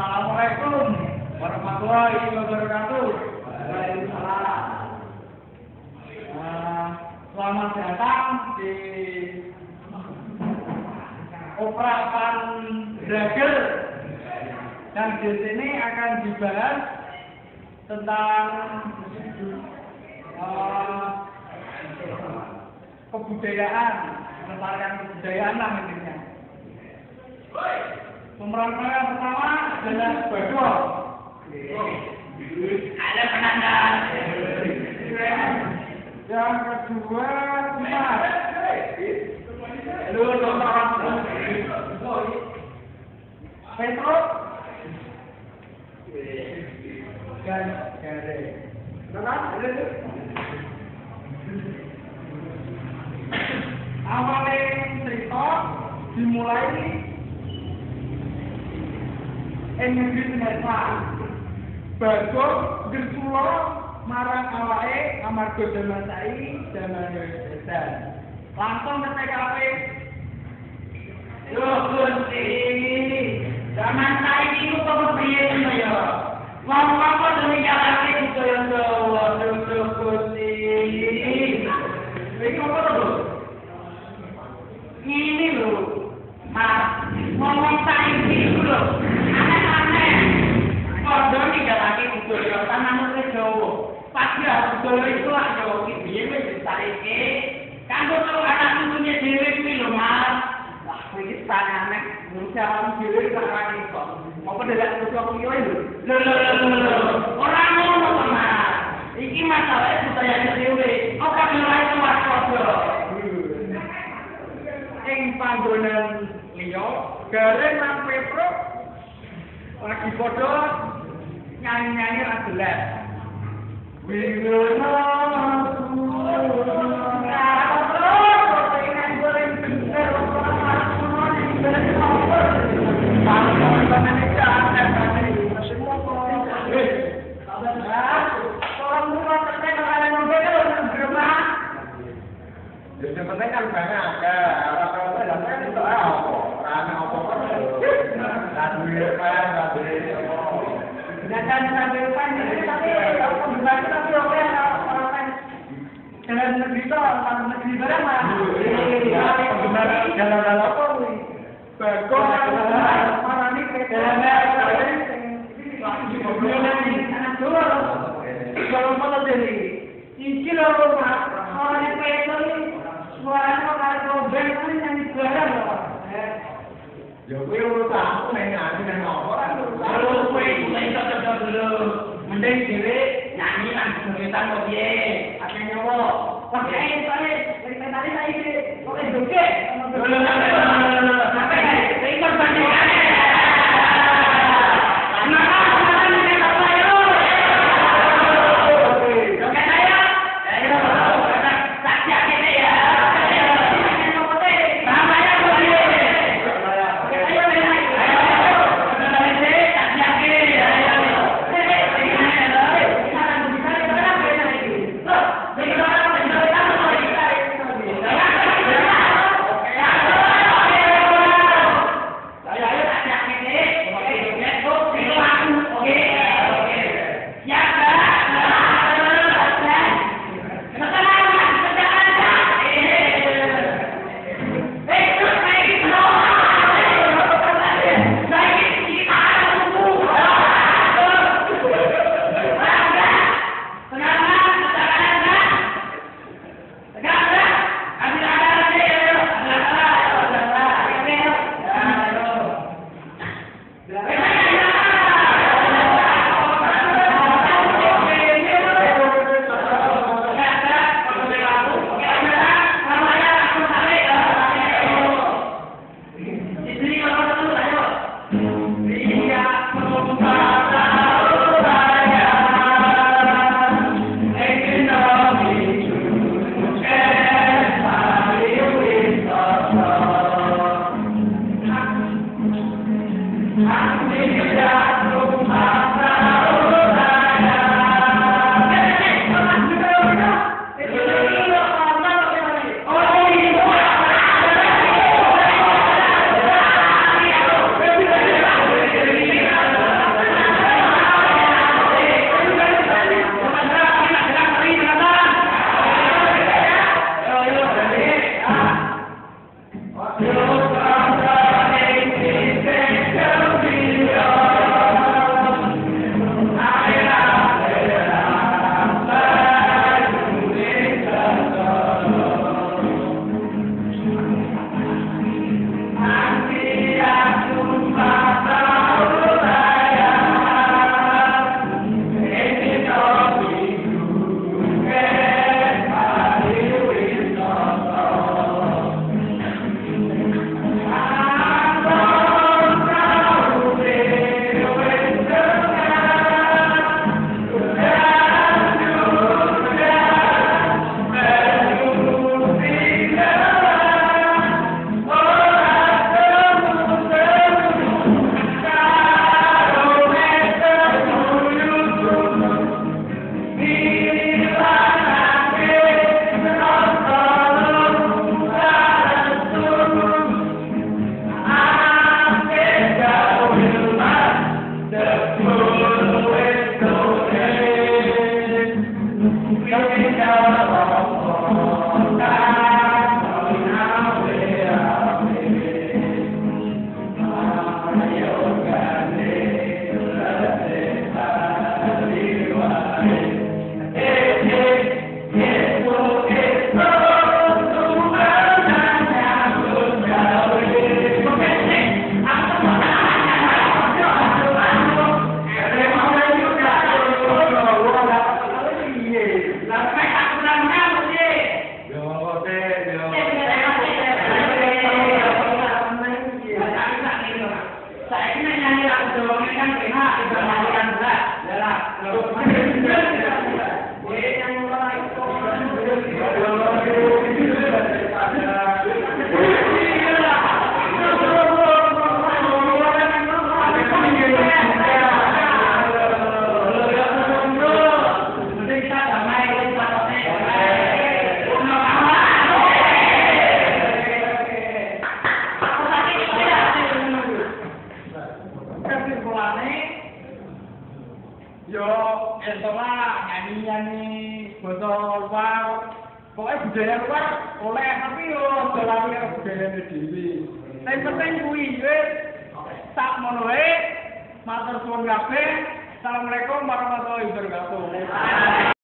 Assalamualaikum warahmatullahi wabarakatuh. Waalaikumsalam. Selamat datang di Oprakan Drager. Dan di sini akan dibahas tentang kebudayaan, melestarikan kebudayaan lah intinya. Pemeran yang pertama adalah Bagong. Ada penanda. Yang kedua Dimas. Petruk dan Gare. Awalnya cerita dimulai negeri Sinetron. Bagong Gersula marang awake amarga jaman saiki jaman desa. Langsung ke TKP. Yo Gusti, zaman saiki ku kok piye to ya? Wong apa dene jalane kaya Jawa, Gusti. Iki apa to? Ini lho, Mas, ngomong saiki lho. Aneh-aneh. Padha jalane kaya tanah Jawa. Pasti harus Jawa itu lah Jawa iki piye wis ditarike. Kanggo karo anak cucunya dhewe kuwi lho, Mas. Wah, kuwi aneh. Ngucap dhewe karo kok. Apa delek kuwi lho. Lho. Ora ngono to, Mas. Iki masalah budaya dhewe. Apa ora itu padha. Ing panggonan liya, Gare lan Petruk lagi padha nyanyi-nyanyi ra jelas. Winona yang penting kan banyak ada orang-orang yang lain itu apa? Karena apa-apa Dan sambil panjang tapi aku dibantu tapi orang jalan negeri itu orang negeri barang mah. Benar jalan apa nih? Bagong mana nih jalan anak dua kalau mana jadi iki lho Mas orang yang itu suaranya kalau band kan nyanyi barang lho. ya kuwi urusanku nek nyanyi nang apa kan Kalau kowe mulai cocok dulu, mending dhewe nyanyi lan kegiatan kok piye? Akeh nyowo. Wah, kae soalé tadi saiki kok joget. Sampai ikut bandingane. kan terima informasikan berat. Yalah. Yang mulai itu yo entola nyanyi basa luar pokoknya budaya luar oleh tapi yo selalu karo budaya dhewe sing penting kuwi wis sak mono wae matur suwun kabeh assalamualaikum warahmatullahi wabarakatuh